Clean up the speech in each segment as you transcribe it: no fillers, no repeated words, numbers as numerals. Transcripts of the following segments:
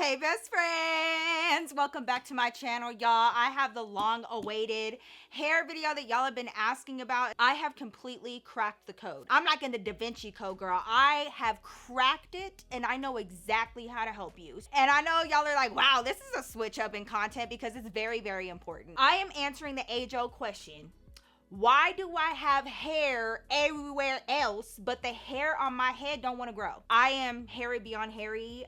Hey best friends, welcome back to my channel, y'all. I have the long awaited hair video that y'all have been asking about. I have completely cracked the code. I'm not getting the Da Vinci Code, girl. I have cracked it and I know exactly how to help you. And I know y'all are like, wow, this is a switch up in content because it's very, very important. I am answering the age-old question. Why do I have hair everywhere else, but the hair on my head don't want to grow? I am hairy beyond hairy.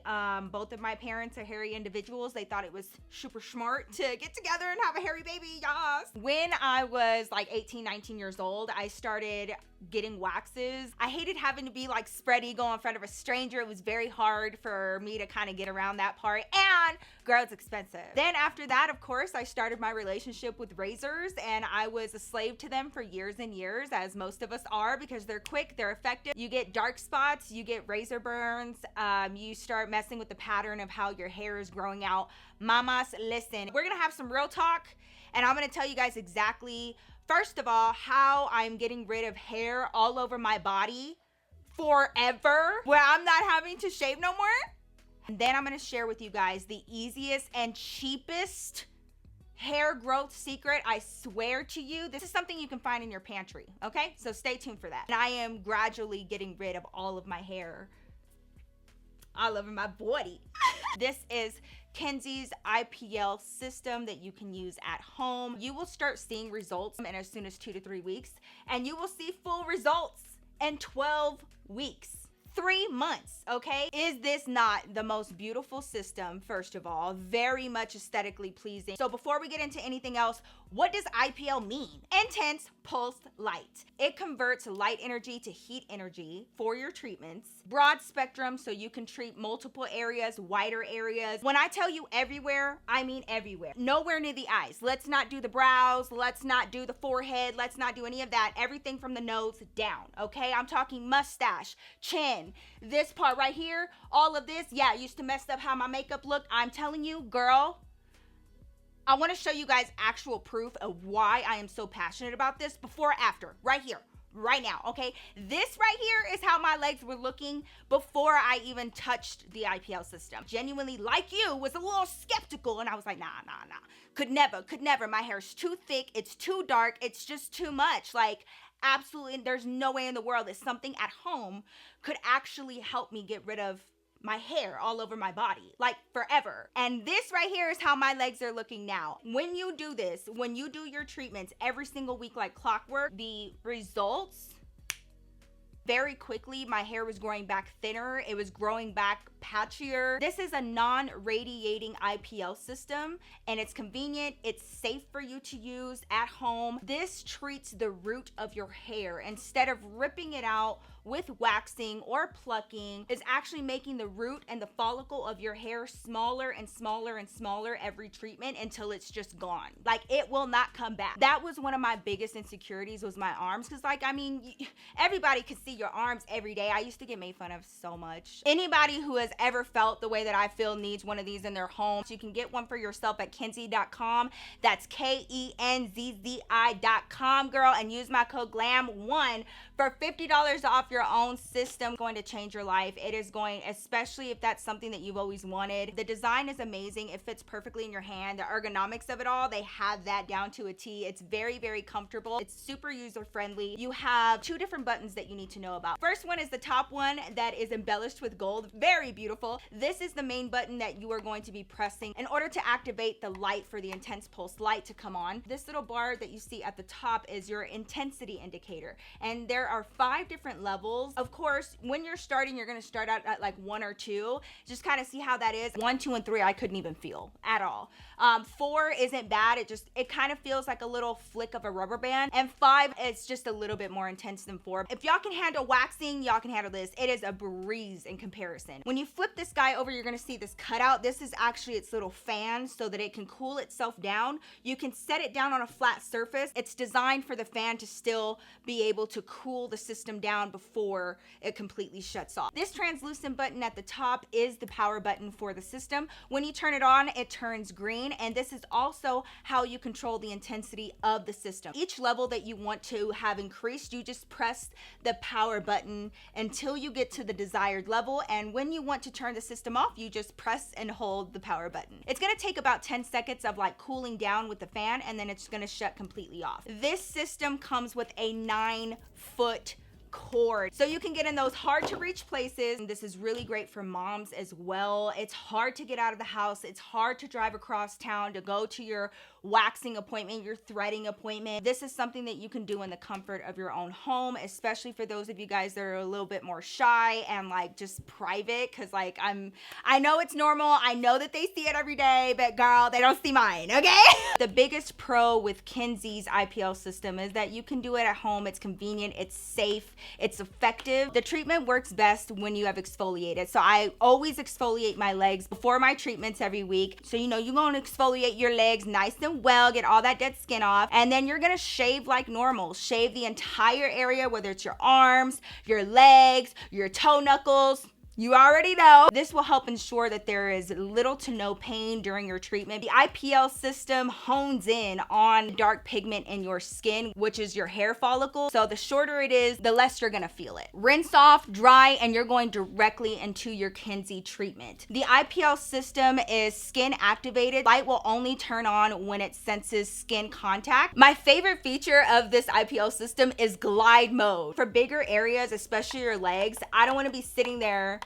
Both of my parents are hairy individuals. They thought it was super smart to get together and have a hairy baby, yes. When I was like 18, 19 years old, I started getting waxes. I hated having to be like spread eagle in front of a stranger. It was very hard for me to kind of get around that part. And girl, it's expensive. Then after that, of course, I started my relationship with razors and I was a slave to them for years and years, as most of us are, because they're quick, they're effective. You get dark spots, you get razor burns, you start messing with the pattern of how your hair is growing out. Mamas, listen, we're gonna have some real talk and I'm gonna tell you guys exactly, first of all, how I'm getting rid of hair all over my body forever, where I'm not having to shave no more. And then I'm gonna share with you guys the easiest and cheapest hair growth secret. I swear to you, this is something you can find in your pantry, okay? So stay tuned for that. And I am gradually getting rid of all of my hair all over my body. This is Kenzie's IPL system that you can use at home. You will start seeing results in as soon as 2 to 3 weeks, and you will see full results in 12 weeks. 3 months, okay? Is this not the most beautiful system? First of all, very much aesthetically pleasing. So before we get into anything else, what does IPL mean? Intense pulsed light. It converts light energy to heat energy for your treatments. Broad spectrum, so you can treat multiple areas, wider areas. When I tell you everywhere, I mean everywhere. Nowhere near the eyes. Let's not do the brows. Let's not do the forehead. Let's not do any of that. Everything from the nose down, okay? I'm talking mustache, chin, this part right here, all of this. Yeah, I used to mess up how my makeup looked. I'm telling you, girl, I want to show you guys actual proof of why I am so passionate about this before, after, right here, right now, okay? This right here is how my legs were looking before I even touched the IPL system. Genuinely, like you, was a little skeptical and I was like, nah. Could never. My hair's too thick, it's too dark, it's just too much. Like, absolutely, there's no way in the world that something at home could actually help me get rid of my hair all over my body, like forever. And this right here is how my legs are looking now. When you do this, when you do your treatments every single week like clockwork, the results, very quickly, my hair was growing back thinner. It was growing back patchier. This is a non-radiating IPL system and it's convenient. It's safe for you to use at home. This treats the root of your hair instead of ripping it out with waxing or plucking. Is actually making the root and the follicle of your hair smaller and smaller and smaller every treatment until it's just gone. Like, it will not come back. That was one of my biggest insecurities, was my arms, because like, I mean, everybody can see your arms every day. I used to get made fun of so much. Anybody who has ever felt the way that I feel needs one of these in their home. So you can get one for yourself at kenzie.com. That's KENZZI.com, girl, and use my code GLAM1 for $50 off your own system. Going to change your life. It is going, especially if that's something that you've always wanted. The design is amazing. It fits perfectly in your hand. The ergonomics of it all, they have that down to a T. It's very, very comfortable. It's super user friendly. You have 2 different buttons that you need to know about. First one is the top one that is embellished with gold. Very beautiful. This is the main button that you are going to be pressing in order to activate the light for the intense pulse light to come on. This little bar that you see at the top is your intensity indicator, and there are 5 different levels. Of course, when you're starting, you're going to start out at like 1 or 2. Just kind of see how that is. 1, 2, and 3 I couldn't even feel at all. 4 isn't bad. It kind of feels like a little flick of a rubber band. And 5, it's just a little bit more intense than 4. If y'all can handle waxing, y'all can handle this. It is a breeze in comparison. When you flip this guy over, you're going to see this cutout. This is actually its little fan so that it can cool itself down. You can set it down on a flat surface. It's designed for the fan to still be able to cool the system down before before it completely shuts off. This translucent button at the top is the power button for the system. When you turn it on, it turns green, and this is also how you control the intensity of the system. Each level that you want to have increased, you just press the power button until you get to the desired level, and when you want to turn the system off, you just press and hold the power button. It's gonna take about 10 seconds of like cooling down with the fan, and then it's gonna shut completely off. This system comes with a 9-foot cord, so you can get in those hard to reach places. This is really great for moms as well. It's hard to get out of the house. It's hard to drive across town to go to your waxing appointment, your threading appointment. This is something that you can do in the comfort of your own home, especially for those of you guys that are a little bit more shy and like just private, because like I know it's normal, I know that they see it every day, but girl, they don't see mine, okay? The biggest pro with Kenzie's IPL system is that you can do it at home. It's convenient, it's safe, it's effective. The treatment works best when you have exfoliated. So I always exfoliate my legs before my treatments every week. So you know you're gonna exfoliate your legs nice and well, get all that dead skin off, and then you're gonna shave like normal. Shave the entire area, whether it's your arms, your legs, your toe knuckles. You already know. This will help ensure that there is little to no pain during your treatment. The IPL system hones in on dark pigment in your skin, which is your hair follicle. So the shorter it is, the less you're gonna feel it. Rinse off, dry, and you're going directly into your Kenzie treatment. The IPL system is skin activated. Light will only turn on when it senses skin contact. My favorite feature of this IPL system is glide mode. For bigger areas, especially your legs, I don't wanna be sitting there,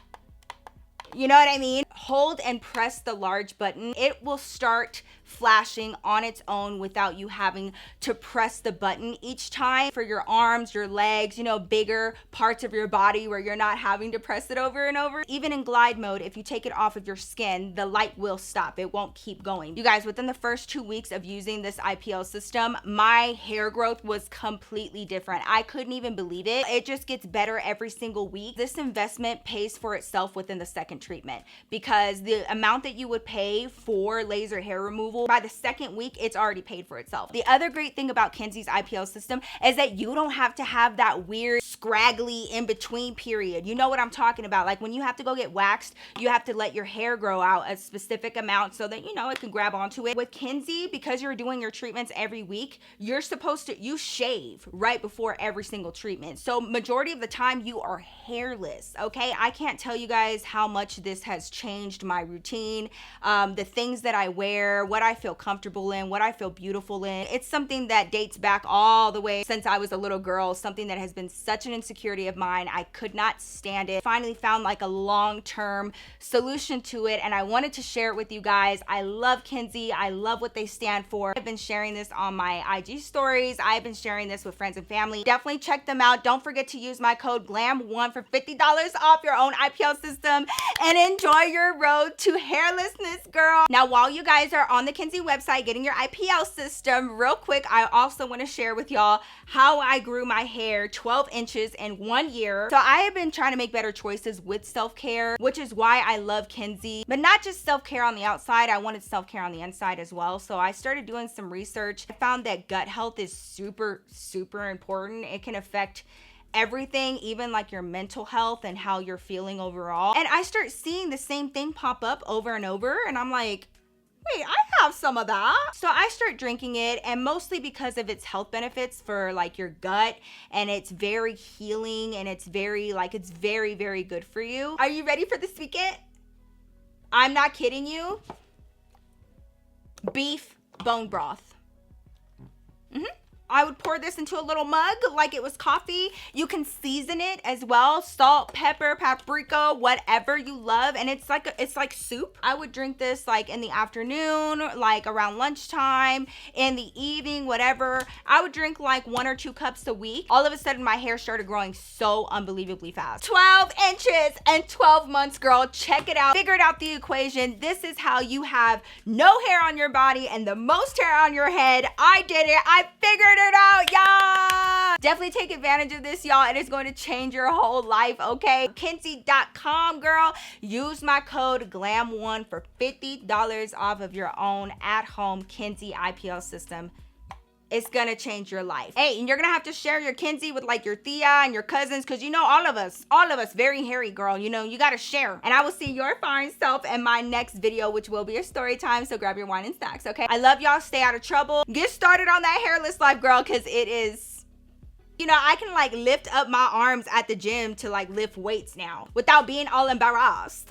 you know what I mean? Hold and press the large button. It will start flashing on its own without you having to press the button each time. For your arms, your legs, you know, bigger parts of your body where you're not having to press it over and over. Even in glide mode, if you take it off of your skin, the light will stop. It won't keep going. You guys, within the first 2 weeks of using this IPL system, my hair growth was completely different. I couldn't even believe it. It just gets better every single week. This investment pays for itself within the second treatment, because the amount that you would pay for laser hair removal, by the second week, it's already paid for itself. The other great thing about Kenzie's IPL system is that you don't have to have that weird scraggly in between period. You know what I'm talking about? Like when you have to go get waxed, you have to let your hair grow out a specific amount so that, you know, it can grab onto it. With Kenzie, because you're doing your treatments every week, you shave right before every single treatment. So majority of the time you are hairless, okay? I can't tell you guys how much this has changed my routine, the things that I wear, what I feel comfortable in, what I feel beautiful in. It's something that dates back all the way since I was a little girl, something that has been such an insecurity of mine. I could not stand it. Finally found like a long-term solution to it, and I wanted to share it with you guys. I love Kenzie. I love what they stand for. I've been sharing this on my IG stories. I've been sharing this with friends and family. Definitely check them out. Don't forget to use my code GLAM1 for $50 off your own IPL system and enjoy your road to hairlessness, girl. Now, while you guys are on the Kenzie website getting your IPL system, real quick, I also want to share with y'all how I grew my hair 12 inches in 1 year. So I have been trying to make better choices with self-care, which is why I love Kenzie. But not just self-care on the outside, I wanted self-care on the inside as well. So I started doing some research. I found that gut health is super, super important. It can affect everything, even like your mental health and how you're feeling overall. And I start seeing the same thing pop up over and over, and I'm like, wait, I have some of that. So I start drinking it, and mostly because of its health benefits for like your gut, and it's very healing, and it's very, very good for you. Are you ready for the secret? I'm not kidding you. Beef bone broth. I would pour this into a little mug like it was coffee. You can season it as well. Salt, pepper, paprika, whatever you love. And it's like soup. I would drink this like in the afternoon, like around lunchtime, in the evening, whatever. I would drink like 1 or 2 cups a week. All of a sudden my hair started growing so unbelievably fast. 12 inches and 12 months, girl. Check it out. Figured out the equation. This is how you have no hair on your body and the most hair on your head. I did it. I figured it out, y'all. Definitely take advantage of this, y'all. It is going to change your whole life, okay? Kenzie.com, girl. Use my code GLAM1 for $50 off of your own at-home Kenzie IPL system. it's gonna change your life. Hey, and you're gonna have to share your Kenzie with like your Thea and your cousins, because you know all of us, very hairy, girl. You know, you gotta share. And I will see your fine self in my next video, which will be a story time. So grab your wine and snacks, okay? I love y'all. Stay out of trouble. Get started on that hairless life, girl, because it is, you know, I can like lift up my arms at the gym to like lift weights now without being all embarrassed.